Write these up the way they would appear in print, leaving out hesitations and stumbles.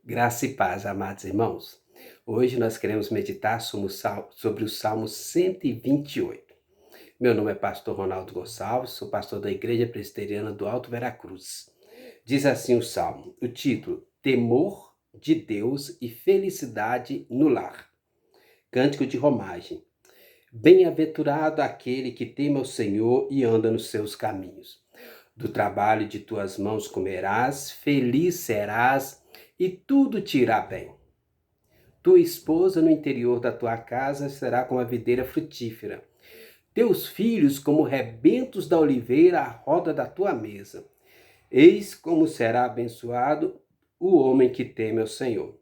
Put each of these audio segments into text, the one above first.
Graça e paz, amados irmãos. Hoje nós queremos meditar sobre o Salmo 128. Meu nome é pastor Ronaldo Gonçalves, sou pastor da Igreja Presbiteriana do Alto Veracruz. Diz assim o Salmo, o título, Temor de Deus e Felicidade no Lar. Cântico de romagem. Bem-aventurado aquele que teme ao Senhor e anda nos seus caminhos. Do trabalho de tuas mãos comerás, feliz serás e tudo te irá bem. Tua esposa no interior da tua casa será como a videira frutífera. Teus filhos como rebentos da oliveira à roda da tua mesa. Eis como será abençoado o homem que teme ao Senhor.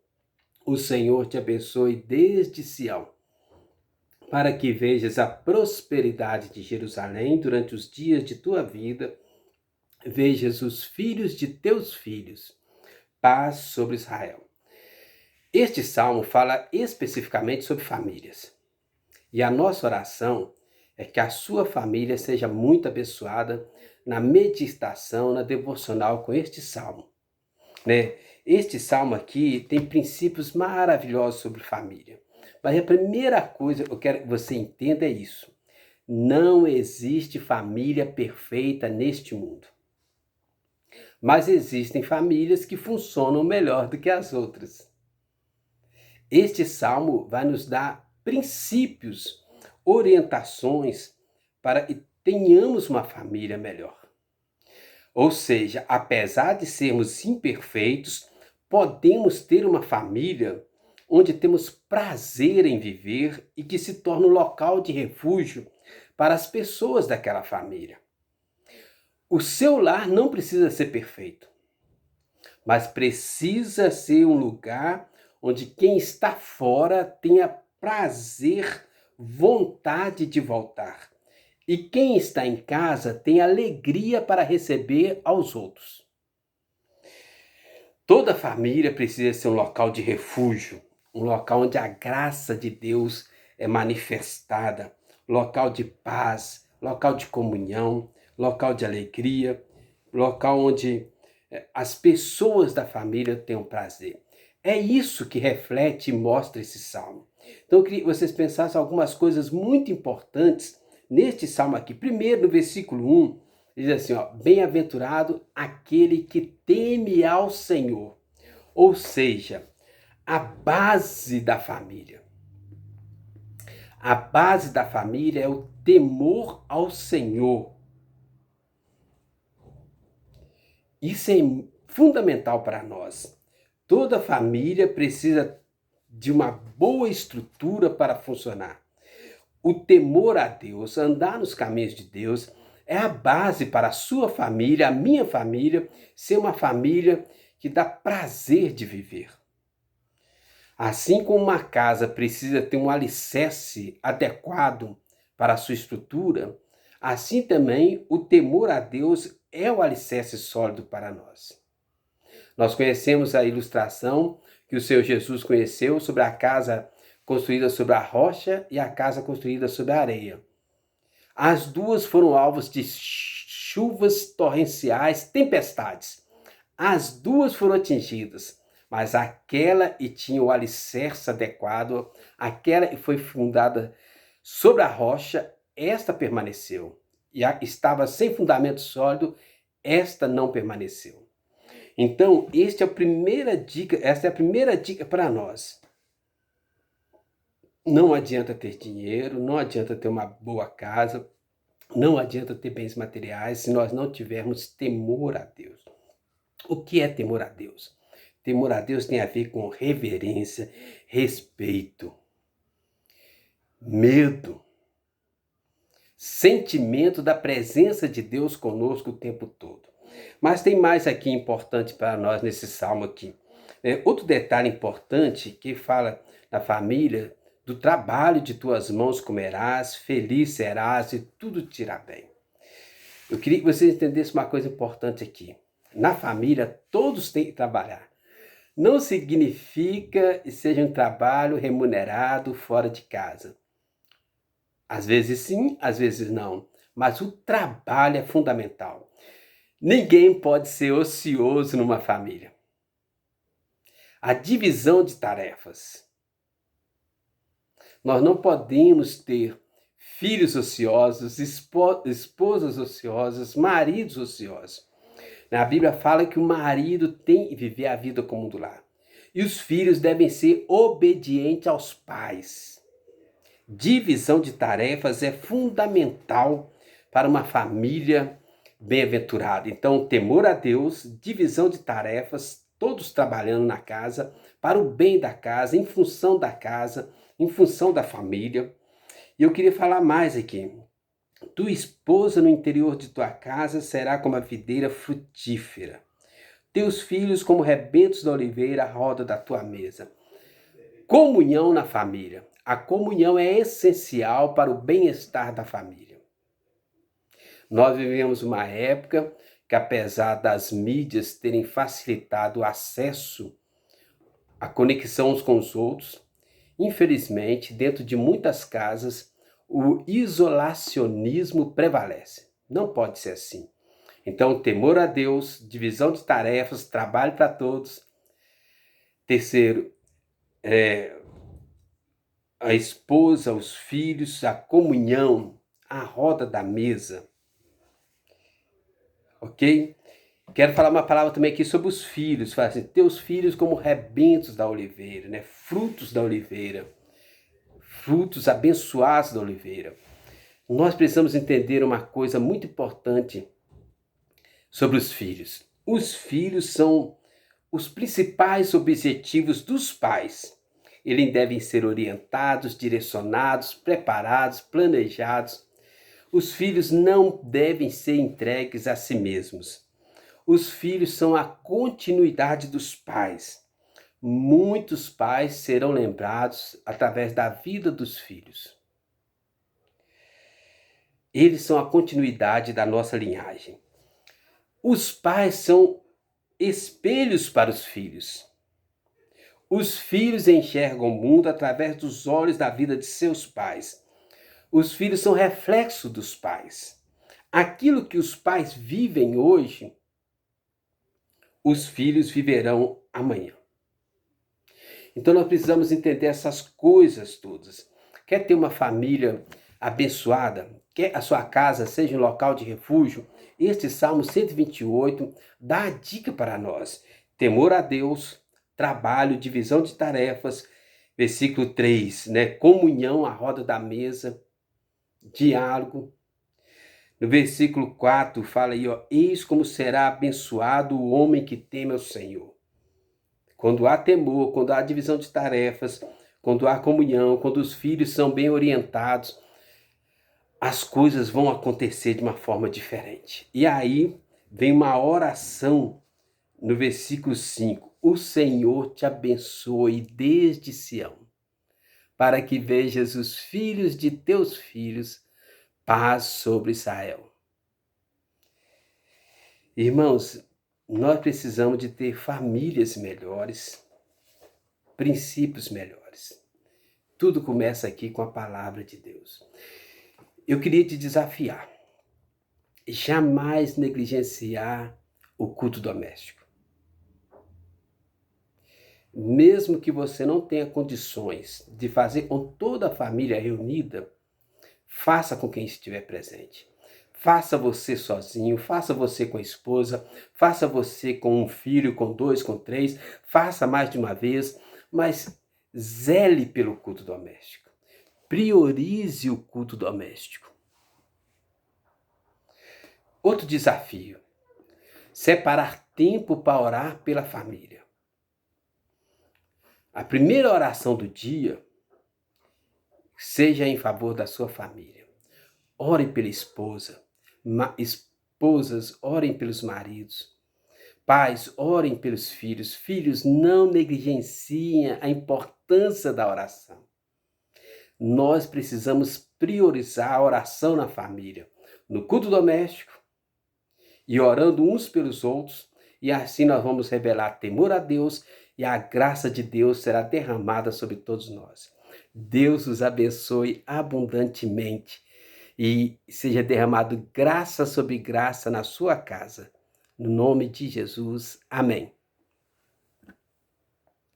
O Senhor te abençoe desde Sião, para que vejas a prosperidade de Jerusalém durante os dias de tua vida, vejas os filhos de teus filhos. Paz sobre Israel. Este salmo fala especificamente sobre famílias. E a nossa oração é que a sua família seja muito abençoada na meditação, na devocional com este salmo, né? Este salmo aqui tem princípios maravilhosos sobre família. Mas a primeira coisa que eu quero que você entenda é isso. Não existe família perfeita neste mundo. Mas existem famílias que funcionam melhor do que as outras. Este salmo vai nos dar princípios, orientações para que tenhamos uma família melhor. Ou seja, apesar de sermos imperfeitos, podemos ter uma família onde temos prazer em viver e que se torna um local de refúgio para as pessoas daquela família. O seu lar não precisa ser perfeito, mas precisa ser um lugar onde quem está fora tenha prazer, vontade de voltar. E quem está em casa tem alegria para receber aos outros. Toda família precisa ser um local de refúgio, um local onde a graça de Deus é manifestada, local de paz, local de comunhão, local de alegria, local onde as pessoas da família tenham prazer. É isso que reflete e mostra esse salmo. Então eu queria que vocês pensassem algumas coisas muito importantes neste salmo aqui. Primeiro, no versículo 1, diz assim, ó, bem-aventurado aquele que teme ao Senhor. Ou seja, a base da família. A base da família é o temor ao Senhor. Isso é fundamental para nós. Toda família precisa de uma boa estrutura para funcionar. O temor a Deus, andar nos caminhos de Deus, é a base para a sua família, a minha família, ser uma família que dá prazer de viver. Assim como uma casa precisa ter um alicerce adequado para a sua estrutura, assim também o temor a Deus é o alicerce sólido para nós. Nós conhecemos a ilustração que o Senhor Jesus conheceu sobre a casa construída sobre a rocha e a casa construída sobre a areia. As duas foram alvos de chuvas torrenciais, tempestades. As duas foram atingidas, mas aquela que tinha o alicerce adequado, aquela que foi fundada sobre a rocha, esta permaneceu. E a que estava sem fundamento sólido, esta não permaneceu. Então, esta é a primeira dica para nós. Não adianta ter dinheiro, não adianta ter uma boa casa, não adianta ter bens materiais se nós não tivermos temor a Deus. O que é temor a Deus? Temor a Deus tem a ver com reverência, respeito, medo, sentimento da presença de Deus conosco o tempo todo. Mas tem mais aqui importante para nós nesse salmo aqui. Outro detalhe importante que fala da família, do trabalho de tuas mãos comerás, feliz serás e tudo te irá bem. Eu queria que vocês entendessem uma coisa importante aqui. Na família, todos têm que trabalhar. Não significa que seja um trabalho remunerado fora de casa. Às vezes sim, às vezes não. Mas o trabalho é fundamental. Ninguém pode ser ocioso numa família. A divisão de tarefas. Nós não podemos ter filhos ociosos, esposas ociosas, maridos ociosos. A Bíblia fala que o marido tem que viver a vida comum do lar. E os filhos devem ser obedientes aos pais. Divisão de tarefas é fundamental para uma família bem-aventurada. Então, temor a Deus, divisão de tarefas, todos trabalhando na casa, para o bem da casa, em função da casa, em função da família. E eu queria falar mais aqui. Tua esposa no interior de tua casa será como a videira frutífera. Teus filhos como rebentos da oliveira à roda da tua mesa. Comunhão na família. A comunhão é essencial para o bem-estar da família. Nós vivemos uma época que, apesar das mídias terem facilitado o acesso à conexão uns com os outros, infelizmente, dentro de muitas casas, o isolacionismo prevalece. Não pode ser assim. Então, temor a Deus, divisão de tarefas, trabalho para todos. Terceiro, a esposa, os filhos, a comunhão, a roda da mesa. Ok? Quero falar uma palavra também aqui sobre os filhos. Fala assim, teus filhos como rebentos da oliveira, né? Frutos da oliveira. Frutos abençoados da oliveira. Nós precisamos entender uma coisa muito importante sobre os filhos. Os filhos são os principais objetivos dos pais. Eles devem ser orientados, direcionados, preparados, planejados. Os filhos não devem ser entregues a si mesmos. Os filhos são a continuidade dos pais. Muitos pais serão lembrados através da vida dos filhos. Eles são a continuidade da nossa linhagem. Os pais são espelhos para os filhos. Os filhos enxergam o mundo através dos olhos da vida de seus pais. Os filhos são reflexo dos pais. Aquilo que os pais vivem hoje, os filhos viverão amanhã. Então nós precisamos entender essas coisas todas. Quer ter uma família abençoada? Quer a sua casa seja um local de refúgio? Este Salmo 128 dá a dica para nós. Temor a Deus, trabalho, divisão de tarefas. Versículo 3, né? Comunhão à roda da mesa, diálogo. No versículo 4 fala aí, ó, eis como será abençoado o homem que teme ao Senhor. Quando há temor, quando há divisão de tarefas, quando há comunhão, quando os filhos são bem orientados, as coisas vão acontecer de uma forma diferente. E aí vem uma oração no versículo 5. O Senhor te abençoe desde Sião, para que vejas os filhos de teus filhos, paz sobre Israel. Irmãos, nós precisamos de ter famílias melhores, princípios melhores. Tudo começa aqui com a palavra de Deus. Eu queria te desafiar. Jamais negligenciar o culto doméstico. Mesmo que você não tenha condições de fazer com toda a família reunida, faça com quem estiver presente. Faça você sozinho, faça você com a esposa, faça você com um filho, com dois, com três, faça mais de uma vez, mas zele pelo culto doméstico. Priorize o culto doméstico. Outro desafio, separar tempo para orar pela família. A primeira oração do dia seja em favor da sua família. Ore pela esposa. Esposas, orem pelos maridos. Pais, orem pelos filhos. Filhos, não negligenciem a importância da oração. Nós precisamos priorizar a oração na família, no culto doméstico, e orando uns pelos outros, e assim nós vamos revelar temor a Deus e a graça de Deus será derramada sobre todos nós. Deus os abençoe abundantemente e seja derramado graça sobre graça na sua casa. No nome de Jesus, amém.